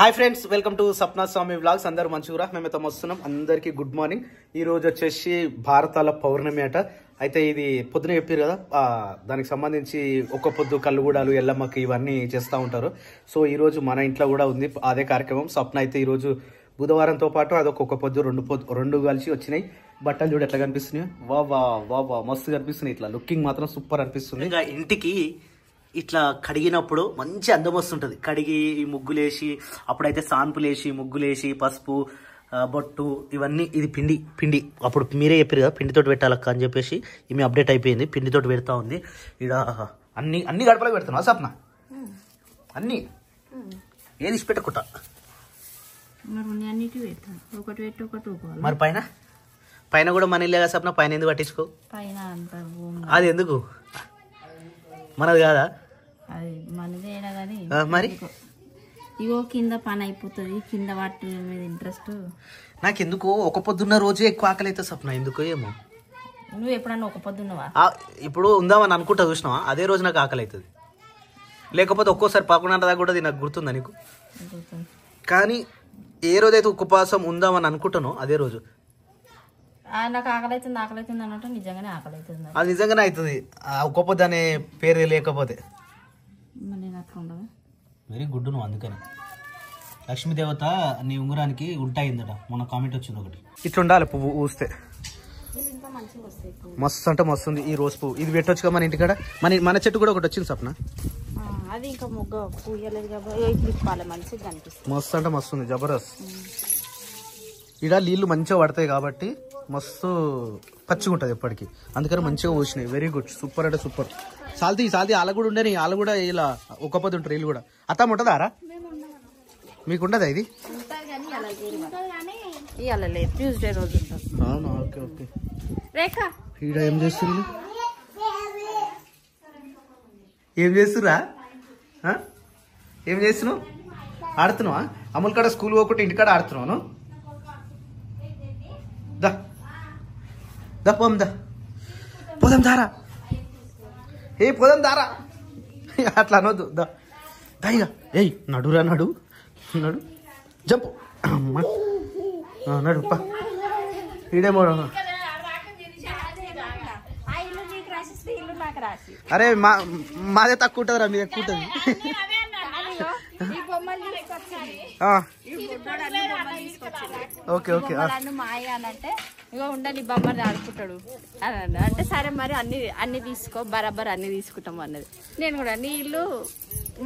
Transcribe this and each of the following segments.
Hi friends, welcome to Sapna Swami vlogs. అందరూ మంచిగా మేమైతే వస్తున్నాం. అందరికీ గుడ్ మార్నింగ్. ఈ రోజు వచ్చేసి భారతాల పౌర్ణమి అట. అయితే ఇది పొద్దున చెప్పారు కదా, దానికి సంబంధించి ఒక్క పొద్దు కల్లుగూడాలు ఎల్లమ్మకి ఇవన్నీ చేస్తూ ఉంటారు. సో ఈ రోజు మన ఇంట్లో కూడా ఉంది అదే కార్యక్రమం. స్వప్న అయితే ఈ రోజు బుధవారంతో పాటు అదొక పొద్దు రెండు కలిసి వచ్చినాయి. బట్టలు చూడు ఎట్లా కనిపిస్తున్నాయి. వా మస్తు కనిపిస్తున్నాయి. ఇట్లా లుకింగ్ మాత్రం సూపర్ అనిపిస్తుంది. ఇంకా ఇంటికి ఇట్లా కడిగినప్పుడు మంచి అందం వస్తుంటుంది. కడిగి ఈ ముగ్గులేసి, అప్పుడైతే సాన్పులేసి ముగ్గులేసి పసుపు బొట్టు ఇవన్నీ, ఇది పిండి అప్పుడు మీరే చెప్పారు కదా పిండితోటి పెట్టాలక్క అని చెప్పేసి ఈమె అప్డేట్ అయిపోయింది. పిండితోటి పెడతా ఉంది. ఇక్కడ అన్ని గడపలకు పెడుతున్నా సప్న, అన్ని ఏది పెట్టకుండా మరి పైన కూడా మన ఇల్లేగా సప్న. పైన ఎందుకు పట్టించుకో, అది ఎందుకు మనది కాదా మరి? ఇగో కింద పని అయిపోతుంది, కింద వాటి మీద ఇంట్రెస్ట్. నాకెందుకో ఒక పొద్దున్న రోజే ఎక్కువ ఆకలి అవుతుంది సప్న, ఎందుకో ఏమో. నువ్వు ఎప్పుడన్నా ఒక పొద్దున్నవా? ఇప్పుడు ఉందామని అనుకుంటా చూసినావా, అదే రోజు నాకు ఆకలి అవుతుంది. లేకపోతే ఒక్కోసారి 11 దాకా కూడా నాకు గుర్తుందా నీకు? కానీ ఏ రోజైతే ఉపవాసం ఉందామని అనుకుంటానో అదే రోజు నాకు ఆకలి అవుతుంది అన్నట్టు నిజంగానే ఆకలి అవుతుంది. అది నిజంగానే అవుతుంది. ఒక్క పొద్దు అనే పేరు లేకపోతే. Very good. నువ్వు అందుకని లక్ష్మీదేవత నీ ఉంగరానికి ఉంటాయిందట, మొన్న కామెంట్ వచ్చింది ఒకటి. ఇట్లా ఉండాలి పువ్వు ఊస్తే మస్తు అంటే మస్తు ఉంది. ఈ రోజు పువ్వు ఇది పెట్టొచ్చుగా మన ఇంటికాడ. మన చెట్టు కూడా ఒకటి వచ్చింది సప్న. అది ఇంకా మొగ్గ పూయలేదు కాబట్టి మస్తు అంటే మస్తు ఉంది, జబర్దస్త్. ఇక్కడ నీళ్లు మంచిగా పడతాయి కాబట్టి మస్తు పచ్చిగా ఉంటుంది ఎప్పటికీ, అందుకని మంచిగా పోసినాయి. వెరీ గుడ్, సూపర్ అంటే సూపర్. సాల్తీ ఆల కూడా ఉండని, ఆల కూడా ఇలా ఒక పది ఉంటారు. వీళ్ళు కూడా అత్తం ఉంటుందారా? మీకు ఉండదా ఇది? ట్యూస్డే రోజు అవునా? Okay okay. ఈడ ఏం చేస్తున్నారు? ఏం చేస్తున్నావు? ఆడుతున్నావా? అమ్ముల కాడ స్కూల్ పోకుంటే ఇంటికాడ ఆడుతున్నావు? పోదాం దారా, పోదాం దారా. అట్లా అనొద్దు. ఇక ఏయ్ నడురా, నడు జంపు నడు పా. ఈడేమో అరే మాదే తక్కువ ఉంటుందిరా, మీది ఎక్కువ ఉంటుంది. Okay okay. అంటే ఇగో ఉండని బొమ్మని ఆడుకుంటాడు అని అంటే, సరే మరి అన్ని తీసుకో, బరాబర్ అన్ని తీసుకుంటాం అన్నది. నేను కూడా నీ ఇల్లు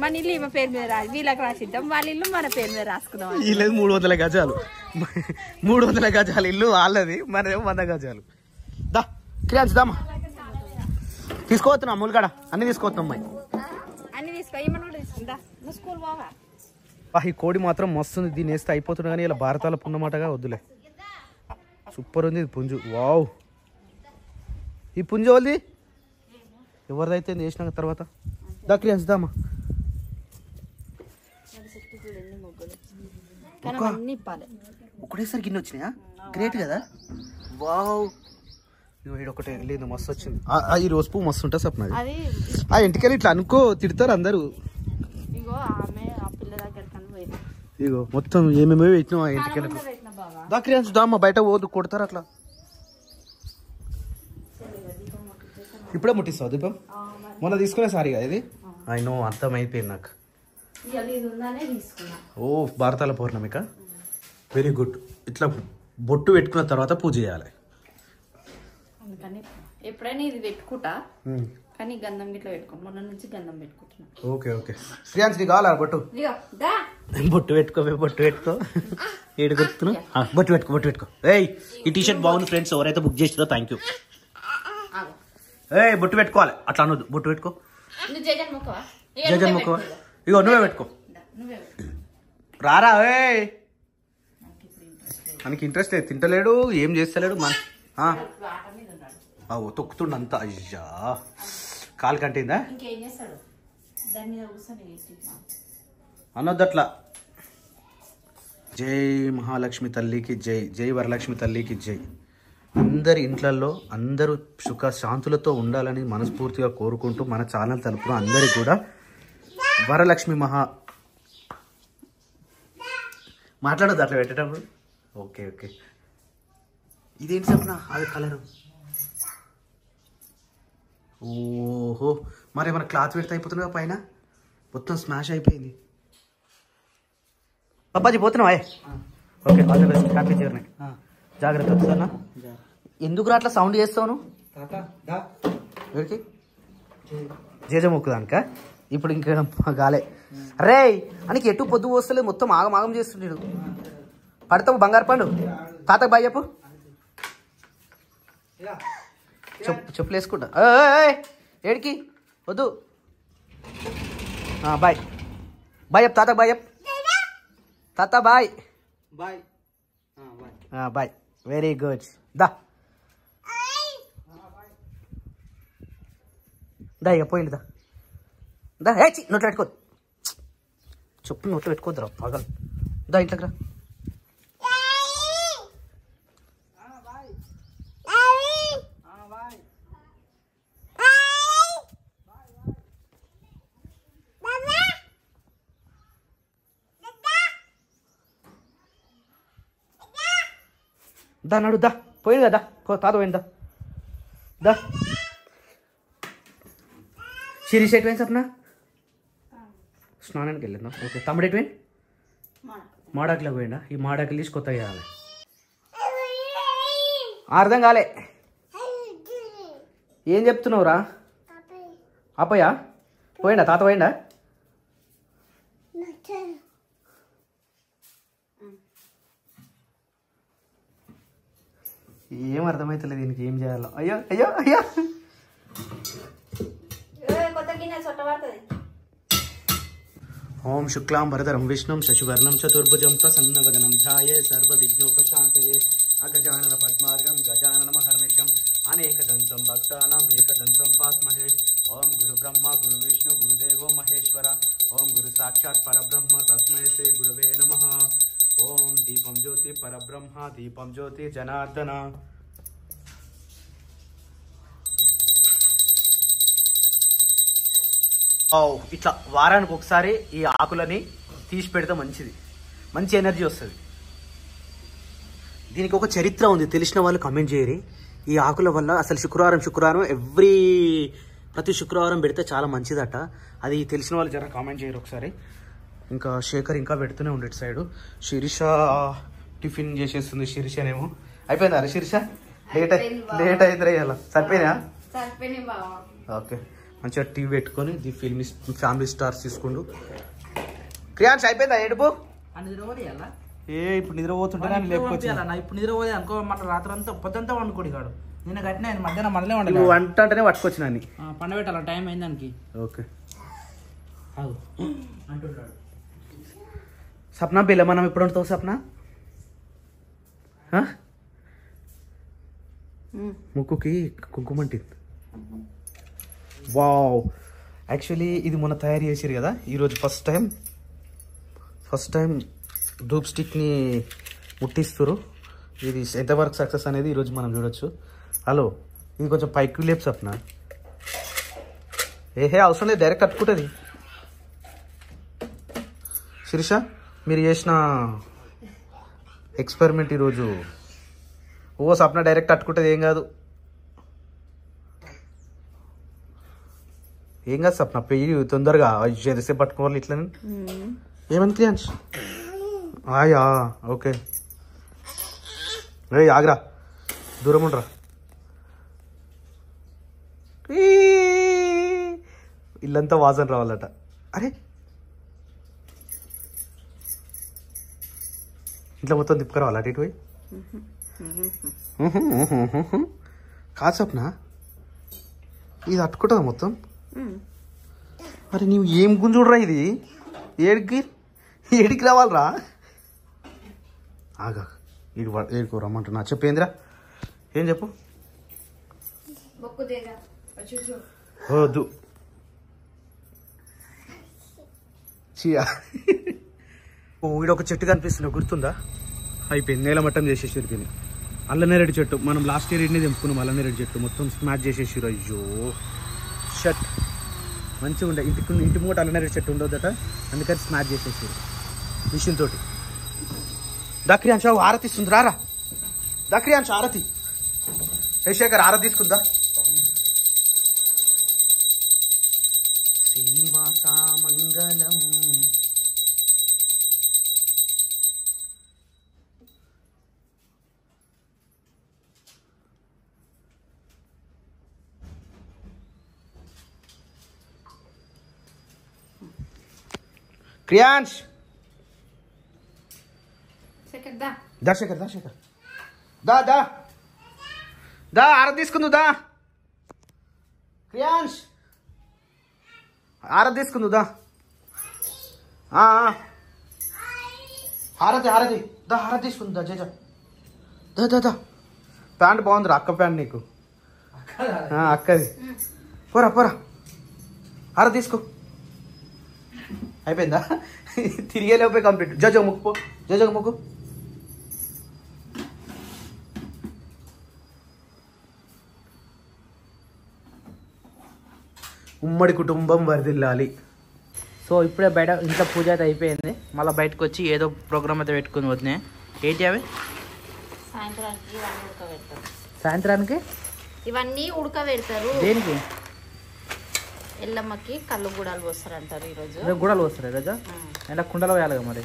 మన ఇల్లు ఈమె పేరు మీద వీళ్ళకి రాసిద్దాం, వాళ్ళ ఇల్లు మన పేరు మీద రాసుకుందాం. వీళ్ళది 300 గజాలు, 300 గజాలు ఇల్లు వాళ్ళది, మనదేమో 100 గజాలు. దా క్రియాన్స్ దామా, తీసుకోవచ్చున్నా అమ్ములు కాడ అన్ని తీసుకోవచ్చున్నాం. అన్ని తీసుకో, ఈమెను కూడా తీసుకుందా. నువ్వు స్కూల్ పోవా? ఈ కోడి మాత్రం మస్తుంది. దీన్ని వేస్తే అయిపోతుంది కానీ ఇలా భారతాల పున్నమాటగా వద్దులే. సూపర్ ఉంది ఇది పుంజు. వావ్, ఈ పుంజు వాళ్ళది ఎవరిదైతే వేసినాక తర్వాత దక్రియాన్స్ దామా. ఒకటేసారి గిన్నె వచ్చినాయా? గ్రేట్ కదా. వావ్, ఒకటే లేదు మస్తు వచ్చింది. ఈ రోజు పువ్వు మస్తు ఉంటుంది సప్న. ఆ ఇంటికెళ్ళి ఇట్లా అనుకో, తిడతారు అందరూ. ఇగో మొత్తం ఏమేమో పెట్టినా ఆ ఇంటికెళ్ళకు. దక్రియాన్స్ దామా, బయట పోదు, కొడతారు అట్లా. ఇప్పుడే ముట్టిస్తావు దీపం? మొన్న తీసుకునే సారిగా ఇది. నో అర్థం అయిపోయింది నాకు. ఓ భారతాల పౌర్ణమిక, వెరీ గుడ్. ఇట్లా బొట్టు పెట్టుకున్న తర్వాత పూజ చేయాలి. ఎప్పుడైనా ఇది పెట్టుకుంటా కానీ గంధం గిట్లా పెట్టుకో. మొన్న నుంచి గంధం పెట్టుకుంటున్నా. Okay okay. శ్రీయాన్స్ నీకు కావాలా బొట్టు? బొట్టు పెట్టుకో. ఏడు గుర్తున్నా బొట్టు పెట్టుకో. ఏయ్ ఈ టీషర్ట్ బాగుంది ఫ్రెండ్స్, ఎవరైతే బుక్ చేసిరో థ్యాంక్ యూ. బొట్టు పెట్టుకోవాలి, అట్లా అనొద్దు. బొట్టు పెట్టుకో. జగన్ మొక్కవా? ఇగో నువ్వే పెట్టుకో. రారా. మనకి ఇంట్రెస్ట్ లేదు, తింటలేడు, ఏం చేస్తలేడు. తొక్కుతుండంతా. అయ్యా కాలు కంటిందా? అనొద్దట్లా. జై మహాలక్ష్మి తల్లికి జై, జై వరలక్ష్మి తల్లికి జై. అందరి ఇంట్లల్లో అందరూ సుఖ శాంతులతో ఉండాలని మనస్ఫూర్తిగా కోరుకుంటూ మన ఛానల్ తరపున అందరికీ కూడా వరలక్ష్మి మాట్లాడొద్దు అట్లా పెట్టేటప్పుడు. Okay okay. ఇదేంటి సప్న అది కలరు? ఓహో, మరి మన క్లాత్ పెడితే అయిపోతుందిగా పైన, మొత్తం స్మాష్ అయిపోయింది. అబ్బాజీ పోతున్నావా? Okay, all the best, happy journey. జాగ్రత్త వస్తున్నా. ఎందుకు అట్లా సౌండ్ చేస్తావు నువ్వు? ఎవరికి జేజ మొక్కుదానిక? ఇప్పుడు ఇంకా గాలే. అరే అనికి ఎటు పొద్దు పోస్తలేదు, మొత్తం ఆగమాగం చేస్తుండేడు. పడతావు బంగారు పండు. తాతకు బాయ్ చెప్పు. చెప్పులు వేసుకుంటా. ఏడికి వద్దు. బాయ్ బాయ్ చెప్పు తాతకు. బాయ్ చెప్పు తాత. Bye bye bye. Very good. దా దా ఇక పోయింది. దా దా. నోట్లో పెట్టుకోద్దు, చెప్పు నోట్లో పెట్టుకోద్దురా పగలు. దా ఇంట్లోకి రా. దా నడు. దా పోయింది కదా. తాత పోయిందా? దా. శిరీష్ ఎటువైంది సప్న? స్నానానికి వెళ్ళిందా? ఓకే. తమ్ముడు ఎటువైంది? మాడాకులకు పోయిందా? ఈ మాడాకులు తీసి కొత్తగా చేయాలి. అర్థం కాలే. ఏం చెప్తున్నావురా? అప్పయ్యా పోయిందా? తాత పోయిందా? ఏం అర్థమవుతలేదు దీనికి, ఏం చేయాలో. అయ్యో అయ్యో అయ్యో. ఓం శుక్లాం వరదరం విష్ణుం శశివర్ణం చతుర్భుజం ప్రసన్నవదనం ధ్యాయే సర్వవిఘ్నోపశాంతయే అగజానన పద్మార్గం గజానన మహర్నిశం అనేకదంతం భక్తానాం ఏకదంతం పాస్మహే. ఓం గురు బ్రహ్మ గురు విష్ణు గురుదేవో మహేశ్వర. ఓం గురు సాక్షాత్ పరబ్రహ్మ తస్మై శ్రీ గురవే నమః. ఓం దీపం జ్యోతి పరబ్రహ్మ దీపం జ్యోతి జనార్దన. ఇట్లా వారానికి ఒకసారి ఈ ఆకులని తీసి పెడితే మంచిది, మంచి ఎనర్జీ వస్తుంది. దీనికి ఒక చరిత్ర ఉంది, తెలిసిన వాళ్ళు కమెంట్ చేయరు. ఈ ఆకుల వల్ల అసలు శుక్రవారం ప్రతి శుక్రవారం పెడితే చాలా మంచిదట. అది తెలిసిన వాళ్ళు జర కామెంట్ చేయరు ఒకసారి. ఇంకా శేఖర్ ఇంకా పెడుతూనే ఉండే సైడు. శిరీష టిఫిన్ చేసేస్తుంది. శిరీషనేమో అయిపోయిందా? అరే శిరీష లేట్ అయింది రేయాల. సరిపోయినా? ఓకే. మంచిగా టీవీ పెట్టుకొని ది ఫ్యామిలీ స్టార్స్ తీసుకుంటూ. క్రియాన్స్ అయిపోయిందా ఏడుపు? ఇప్పుడు నిద్రపోతుంటే లేకపోతే ఇప్పుడు నిద్రపోతే అనుకో, మన రాత్రి అంతా పొద్దుంతా వండుకోడి కాడు. నిన్న కట్టిన మధ్యాహ్నం మళ్ళీ వండాలి. నువ్వు వంట అంటేనే పట్టుకొచ్చినాన్ని పండబెట్టాల టైం అయింది దానికి. ఓకే అంటున్నాడు. సప్న బిల్ల మనం ఎప్పుడు వండుతావు సప్న? ముక్కుకి కుంకుమంటి. వావ్. యాక్చువల్లీ ఇది మొన్న తయారు చేసారు కదా, ఈరోజు ఫస్ట్ టైం ధూప్ స్టిక్ని ముట్టిస్తారు. ఇది ఎంతవరకు సక్సెస్ అనేది ఈరోజు మనం చూడొచ్చు. హలో, ఇది కొంచెం పైకి లేపు సప్న. అవసరం లేదు, డైరెక్ట్ కట్టుకుంటుంది. శిరీష మీరు చేసిన ఎక్స్పెరిమెంట్ ఈరోజు. సప్న డైరెక్ట్ కట్టుకుంటుంది, ఏం కాదు సప్న. పెయ్యి తొందరగా ఎంతసేపు పట్టుకోవాలి ఇట్లా. ఏమని క్రియాన్స్? ఆయా ఓకే. ఆగ్రా, దూరం ఉండరా. ఇల్లంతా వాసన రావాలట. అరే ఇంట్లో మొత్తం తిప్పుకురావాలి అటు ఇటు పోయి. కాదు సప్న, ఇది అట్టుకుంటుందా మొత్తం? మరి నీవు ఏం గుంజుడ్రా ఇది? ఏడికి రావాలరా? ఆగా ఏడుకో రమ్మంటున్నా. చెప్పేంద్రా, ఏం చెప్పు. వద్దు చీయా. వీడొక చెట్టు కనిపిస్తున్నా, గుర్తుందా? అయిపోయింది, నేల మట్టం చేసేసారు దీన్ని. అల్లనేరేడు చెట్టు మనం లాస్ట్ ఇయర్ ఇన్ని తెంపుకున్నాం. అల్లనేరేడు చెట్టు మొత్తం స్మాష్ చేసేసారు. అయ్యో షట్, మంచిగా ఉండే. ఇంటి ముంగట అల్లనేరేడు చెట్టు ఉండొద్దట, అందుకని స్మాష్ చేసేసారు మిషన్ తోటి. దక్రియాంశ ఆరతి ఇస్తుంది రారా దక్రియాంశ ఆరతి శేఖర్ ఆరతి తీసుకుందా శ్రీనివాస మంగళం క్రియాంశ్ దర్శకర్ దా దా దా ఆరతి తీసుకుందు దా క్రియాంశ్ ఆరతి తీసుకుందు దా హారతి హారతి దా హారతి తీసుకుందు దా జయ దా దా దా ప్యాంట్ బాగుందిరా అక్క ప్యాంట్ నీకు అక్కది పోరా పోరా హారతి తీసుకో అయిపోయిందా తిరిగేలోపే కంప్లీట్ జజో ముక్కు జజో ముక్కు ఉమ్మడి కుటుంబం వరదిల్లాలి. సో ఇప్పుడే బయట ఇంట్లో పూజ అయితే అయిపోయింది. మళ్ళీ బయటకు వచ్చి ఏదో ప్రోగ్రామ్ అయితే పెట్టుకుని వదినాయి. ఏంటి అవి? సాయంత్రానికి ఇవన్నీ ఉడకబెడతారు. దేనికి? ఎల్లమ్మకి కళ్ళు గుడాలు పోస్తారంటారు ఈరోజు. గుడాలు పోస్తారు ఈరోజు. ఇలా కుండలో వేయాలి మరి.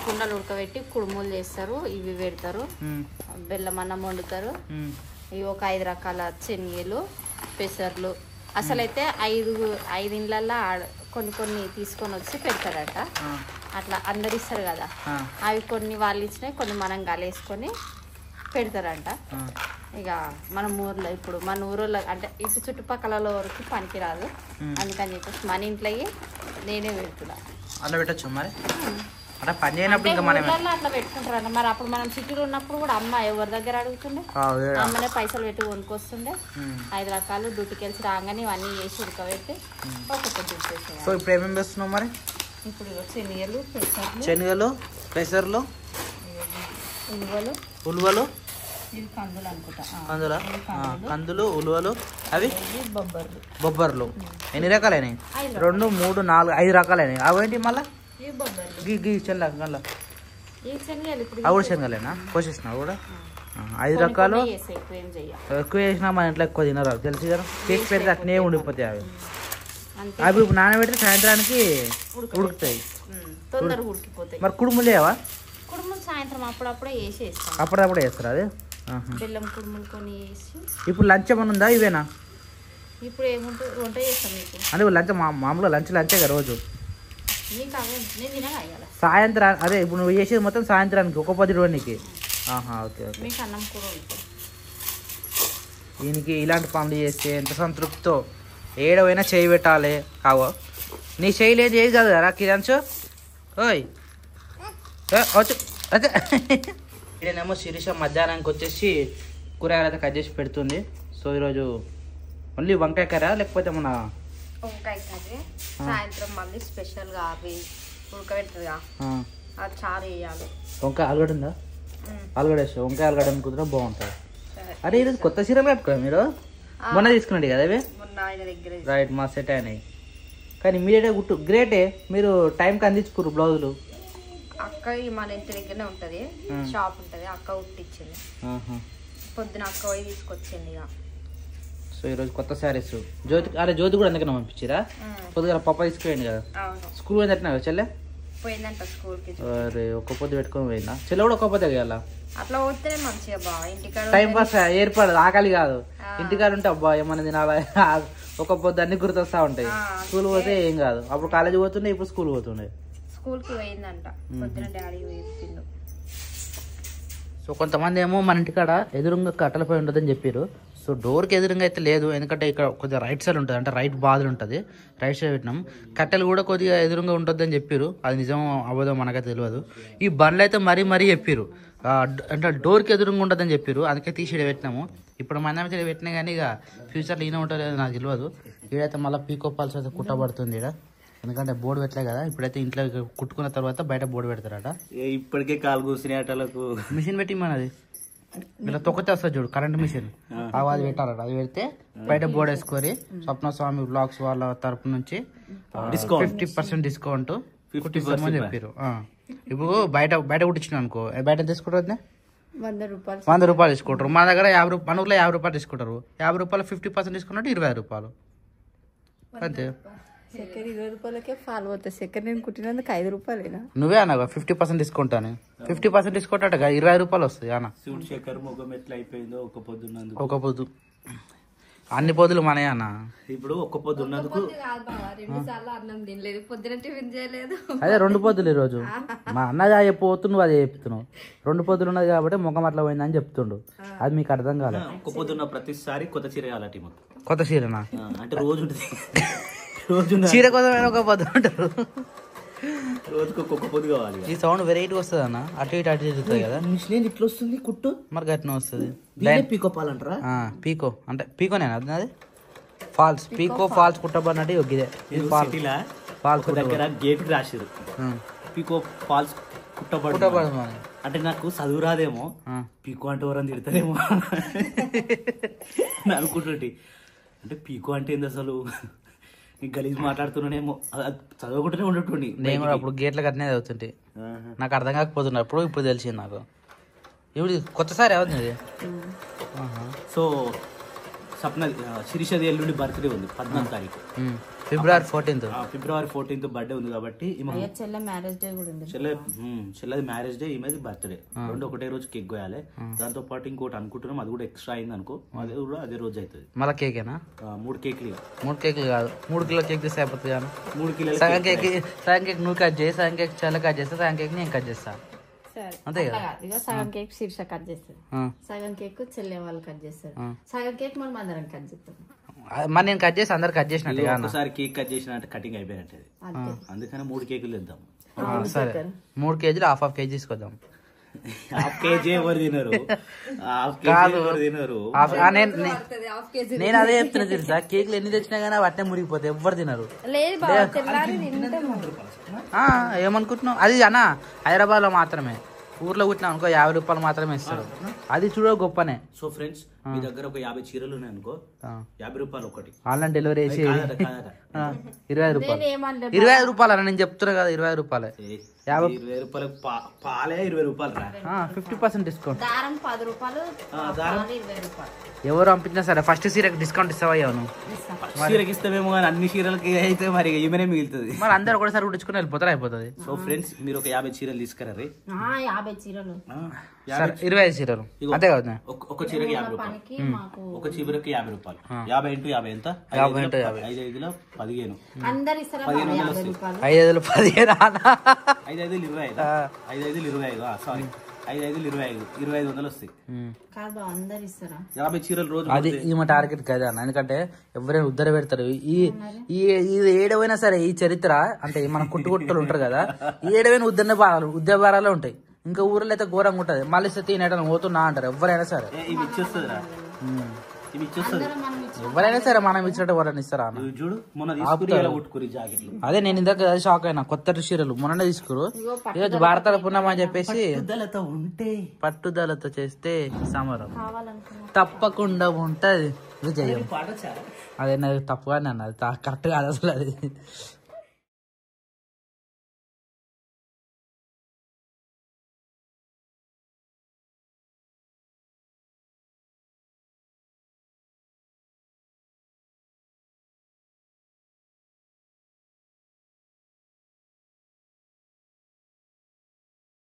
కుండలు ఉడకబెట్టి కుడుములు చేస్తారు. ఇవి పెడతారు. బెల్లం అన్నం వండుతారు. ఇవి ఒక 5 రకాల శనగలు, పెసర్లు. అసలైతే 5 ఇండ్లల్లో కొన్ని తీసుకొని వచ్చి పెడతారట. అట్లా అందరు ఇస్తారు కదా, అవి కొన్ని వాళ్ళు ఇచ్చినాయి, కొన్ని మనం కలిసుకొని పెడతారంట. ఇక మన ఊర్లో ఇప్పుడు మన ఊరిలో అంటే ఇటు చుట్టుపక్కల వరకు పనికిరాదు, అందుకని చెప్పేసి మన ఇంట్లో నేనే పెడుతున్నా. అట్లా పెట్టచ్చు మరి. అట్లా పని చేయనప్పుడు ఇంకా మనం అట్లా పెట్టుకుంటారంట. మరి అప్పుడు మనం సిటీలో ఉన్నప్పుడు కూడా అమ్మ ఎవరి దగ్గర అడుగుతుండే, అమ్మనే పైసలు పెట్టి కొనుక్కొస్తుండే. 5 రకాలు డ్యూటీకి వెళ్ళి రాగానే ఇవన్నీ వేసి ఉడకబెట్టి ఒక్కొక్కటి ఇచ్చేసి. సో ఇప్పుడు ఏమేమి వేస్తున్నావు మరి? ఇప్పుడు శనగలు, పెసర్లు, ఉలువలు, కందులు అనుకుంటా. కందులు, ఉలువలు, అవి బొబ్బర్లు. ఎన్ని రకాలైనాయి? 2, 3, 4, 5 రకాలైనాయి. అవేంటి మళ్ళా? అవి శనగలేనా కోసేసినా కూడా? 5 రకాలు. ఎక్కువ చేసినా మన ఇంట్లో ఎక్కువ తినరు తెలిసి కదా, చేసి పెడితే అట్నే ఉండిపోతాయి అవి. అవి ఇప్పుడు నానబెడితే సాయంత్రానికి ఉడుకుతాయి, తొందరగా ఉడికిపోతాయి. మరి కుడుములు లేవా? కుడుములు సాయంత్రం అప్పుడప్పుడే వేసేస్తాం. అప్పుడప్పుడే వేస్తారు అది. బెల్లం కుడుములు కొని వేసి. ఇప్పుడు లంచ్ ఏమన్నా ఉందా? ఇవేనా ఇప్పుడు ఏముంటుంది? వంట చేస్తాం మీకు అంటే లంచ్ మామూలుగా లంచే కదా రోజు. సాయంత్రం అదే ఇప్పుడు నువ్వు చేసేది మొత్తం సాయంత్రానికి ఒక 10 రోజునికి. Okay okay. మీకు అన్నం కూర దీనికి ఇలాంటి పనులు చేస్తే ఎంత సంతృప్తితో ఏడవైనా చేయి పెట్టాలి. కావో నీ చేయి లేదు ఏది కాదు కదా కిరాన్స్. ఓయ్ అదే ఇదేనేమో శిరీష మధ్యాహ్నానికి వచ్చేసి కూరగాయలు అయితే కట్ చేసి పెడుతుంది. సో ఈరోజు ఓన్లీ వంకాయ కర్రీ లేకపోతే మన వంకాయ కర్రీ. సాయంత్రం మళ్ళీ స్పెషల్గా అవి ఉడకబెడుతుందిగా, అది చారు వేయాలి. వంకాయ ఆలుగడ్డ ఉందా? ఆలుగడ్డ వేస్తా. వంకాయ ఆలుగడ్డ అనుకుంటున్నా బాగుంటుంది. అరే ఈరోజు కొత్త చీరలు కట్టుకోవాలి మీరు. మొన్న తీసుకున్నాడు కదా అవి? రైట్, మా సెట్ అయినాయి. కానీ మీరే గుట్టు గ్రేటే, మీరు టైంకి అందించుకోరు బ్లౌజులు. అక్క మన ఇంటి దగ్గరనే ఉంటది, షాప్ ఉంటది, అక్క ఉట్టించింది. పొద్దున అక్క పోయి తీసుకొచ్చింది. ఇక సో ఈరోజు కొత్త శారీస్ జ్యోతి కూడా అందుకనే పంపించిరా? పొద్దుగా పప్ప తీసుకుపోయింది కదా స్కూల్ పోయింది. అట్లా చెల్లె పోయిందంట స్కూల్ కి. అరే ఒక్క పొద్దు పెట్టుకొని పోయిందా? చెల్లె కూడా ఒక్క పొద్దు కదా? అట్లా పోతేనే మంచిగా బా, ఇంటికాడ టైం పాస్ ఏర్పడదు, ఆకలి కాదు. ఇంటికాడ ఉంటే అబ్బా ఏమన్నా తినాలా, ఒక పొద్దు అన్ని గుర్తొస్తా ఉంటాయి. స్కూల్ పోతే ఏం కాదు. అప్పుడు కాలేజ్ పోతుండే, ఇప్పుడు స్కూల్ పోతుండే. స్కూల్ కి పోయిందంట పొద్దున, డాడీ పోయిండు. సో కొంతమంది ఏమో మన ఇంటికాడ ఎదురుగా కట్టెల పోయి ఉండదని చెప్పారు. సో డోర్కి ఎదురుగా అయితే లేదు, ఎందుకంటే ఇక్కడ కొద్దిగా రైట్ సైడ్ ఉంటుంది, అంటే రైట్ బాధలు ఉంటుంది, రైట్ సైడ్ పెట్టినాం. కట్టెలు కూడా కొద్దిగా ఎదురుగా ఉంటుందని చెప్పారు. అది నిజం అవ్వదో మనకైతే తెలియదు. ఈ బండ్లు అయితే మరీ చెప్పారు, అంటే డోర్కి ఎదురుగా ఉంటుందని చెప్పారు. అందుకే తీసి పెట్టినాము. ఇప్పుడు మన మీద పెట్టినా కానీ ఇక ఫ్యూచర్లో ఈయన ఉంటుందో లేదో నాకు తెలియదు. ఈడైతే మళ్ళీ పీకో పాల్స్ అయితే కుట్టబడుతుంది ఇక్కడ, ఎందుకంటే బోర్డు పెట్టలే కదా. ఇప్పుడైతే ఇంట్లో కుట్టుకున్న తర్వాత బయట బోర్డు పెడతారట. ఇప్పటికే కాలు కూర్చుని ఆటలకు మిషన్ పెట్టి మనది ఇలా తొక్కితే వస్తుంది చూడు, కరెంట్ మిషన్. అది పెట్టాలట. అది పెడితే బయట బోర్డు వేసుకొని స్వప్న స్వామి బ్లాగ్స్ వాళ్ళ తరపు నుంచి 50% డిస్కౌంట్ కుట్టిస్తామని చెప్పారు. ఇప్పుడు బయట కుట్టించిన అనుకో బయట తీసుకుంటారు 100 రూపాయలు 100 రూపాయలు తీసుకుంటారు. మన దగ్గర 50 రూపాయలు, మన ఊర్లో 50 రూపాయలు తీసుకుంటారు. 50 రూపాయలు 50% తీసుకున్నట్టు 20 రూపాయలు అంతే. చక్కెర 20 రూపాయలకే ఫాల్ పోతుంది. చక్కెర నేను కుట్టినందుకు 5 రూపాయలేనా? నువ్వే అన్న 50% డిస్కౌంట్ అని. 50% డిస్కౌంట్ అంటే 20 రూపాయలు వస్తాయి అన్న. శేఖర్ ముఖం ఎట్లా అయిపోయిందో ఒక పొద్దు అన్ని పొద్దులు మనే అన్న. ఇప్పుడు ఒక్క పొద్దు ఉన్నందుకు 2 సార్లు అన్నం తినలేదు, పొద్దున టిఫిన్ చేయలేదు. అదే 2 పొద్దులు ఈరోజు మా అన్నగా చెప్పబోతు నువ్వు అదే చెప్తున్నావు. 2 పొద్దులు ఉన్నది కాబట్టి ముఖం అట్లా పోయిందని చెప్తుండు. అది మీకు అర్థం కాలేదు. ఒక్క పొద్దున్న ప్రతిసారి కొత్త చీర కావాలటి మాకు. కొత్త చీరనా? అంటే రోజు ఉంటుంది. రోజు చీర కోసమైనా ఒక పొద్దు ఉంటారు. రోజుకు ఒక్కొక్క పొద్దు కావాలి. ఈ సౌండ్ వెరైటీ వస్తుంది అన్న. అటు ఇటు తిరుగుతుంది కదా. మిషన్ ఇట్లా వస్తుంది కుట్టు మరి గట్టిన వస్తుంది. పీకోపాలంటారా? పీకో అంటే పీకోనేనా అది? ఫాల్స్ పీకో ఫాల్స్ కుట్టబడినట్టు ఇదే ఫాల్స్ దగ్గర గేట్ రాసిరు పీకో ఫాల్స్ కుట్టబడి. అంటే నాకు చదువు రాదేమో, పీకో అంటే ఎవరని తిడతారేమో అనుకుంటుంటి. అంటే పీకో అంటే ఏంది అసలు? గలీజ్ మాట్లాడుతున్నానేమో, చదవకుండానే ఉండేటండి. నేను కూడా అప్పుడు గేట్ల కట్టినే చదువుతుంటే నాకు అర్థం కాకపోతున్నా. ఇప్పుడు తెలిసింది నాకు. ఇప్పుడు కొత్తసారి అవుతుంది. సో సప్న శిరీషది ఎల్లుండి బర్త్డే ఉంది 14వ తారీఖు, ఫిబ్రవరి 14th. ఫిబ్రవరి 14th బర్త్డే ఉంది కాబట్టి చెల్లె మ్యారేజ్ డే కూడా ఉంది. చెల్లెది మ్యారేజ్ డే, ఈమెది బర్త్డే. రెండు ఒకటే రోజు కేక్ కోయాలి. దాంతో పాటు ఇంకోటి అనుకుంటున్నాం, అది కూడా ఎక్స్ట్రా అయింది అనుకో, అది కూడా అదే రోజు అవుతుంది. మళ్ళీ కేకేనా? 3 కేక్లు. 3 కేక్లు కాదు, 3 కిలో కేక్ తీస్తే అయిపోతుంది కానీ. 3 కిలోల సగం కేక్ నువ్వు కట్ చేయి, సగం కేక్ చెల్ల కట్ చేస్తా, సగం కేక్ నేను కట్ చేస్తా. అంతే కదా? ఇక సగం కేక్ శీర్ష కట్ చేస్తారు, సగం కేక్ చెల్లె వాళ్ళు కట్ చేస్తారు, సగం కేక్ మనం అందరం కట్ చేస్తాం. మరి నేను కట్ చేసి అందరు కట్ చేసినట్టు ఒకసారి కేక్ కట్ చేసిన కటింగ్ అయిపోయినట్టు. అందుకని 3 కేకులు తెద్దాం. సరే 3 కేజీలు హాఫ్ కేజీ తీసుకొద్దాం. హాఫ్ కేజీ ఎవరు తినరు? నేను అదే చెప్తున్నా తెలుసా, కేకులు ఎన్ని తెచ్చినా కానీ వాటినే మురిగిపోతాయి, ఎవ్వరు తినరు. ఏమనుకుంటున్నావు? అది అన్న హైదరాబాద్ లో మాత్రమే, ఊర్లో కుట్టినా అనుకో 50 రూపాయలు మాత్రమే ఇస్తారు. అది చూడ గొప్పనే. సో ఫ్రెండ్స్, మీ దగ్గర ఒక 50 చీరలు ఉన్నాయి అనుకో, 50 రూపాయలు ఒకటి. ఆన్లైన్ డెలివరీ వేసి 25 రూపాయలు. 25 రూపాయలు అన్న, నేను చెప్తున్నా కదా 20 రూపాయలే. 20 రూపాయలకు పాలే 20 రూపాయలు. 50% డిస్కౌంట్. 10 రూపాయలు. ఎవరు పంపించినా సరే ఫస్ట్ చీరకి డిస్కౌంట్ ఇస్తావయ్యా నువ్వు? చీరకి ఇస్తామేమో కానీ అన్ని చీరలకి అయితే మరి ఈమెనే మిగులుతుంది. మరి అందరు ఒకటిసారి కుట్టించుకుని వెళ్ళిపోతారు, అయిపోతుంది. సో ఫ్రెండ్స్, మీరు ఒక 50 చీరలు తీసుకురారు. 50 చీరలు, 25 చీరలు అంతే కదా? ఒక చీరకి 50 రూపాయలు, ఒక చీరకి 50 రూపాయలు. 50 × 50 ఎంత? 50 × 50. 5 5 15. అందరు ఇస్తారా? 1500 వస్తాయి. 5 15 5 5 25. 5 5 25. సారీ, 5 5 25. 2500 వస్తాయి. 50 చీరలు రోజు. అది ఈమె టార్గెట్ కదా అన్న, ఎందుకంటే ఎవరైనా ఉద్దర పెడతారు. ఈ ఏడవైనా సరే ఈ చరిత్ర అంటే మన కుట్టుకుట్టలు ఉంటారు కదా, ఏడవైనా ఉద్యమారాలే ఉంటాయి. ఇంకా ఊర్లో అయితే ఘోరంగా ఉంటది. మళ్ళీ తినేటం పోతున్నా అంటారు ఎవరైనా సరే. ఎవరైనా సరే మనం ఇచ్చినట్టు ఎవరైనా ఇస్తారా? అదే నేను ఇందాక షాక్ అయినా. కొత్త చీరలు మొన్న తీసుకురు, ఈరోజు భారతాల పుణ్యం అని చెప్పేసి పట్టుదలతో చేస్తే సమరం తప్పకుండా ఉంటది విజయం. అదే నాకు తప్పుగానే అన్నది, కరెక్ట్ కాదు అసలు అది.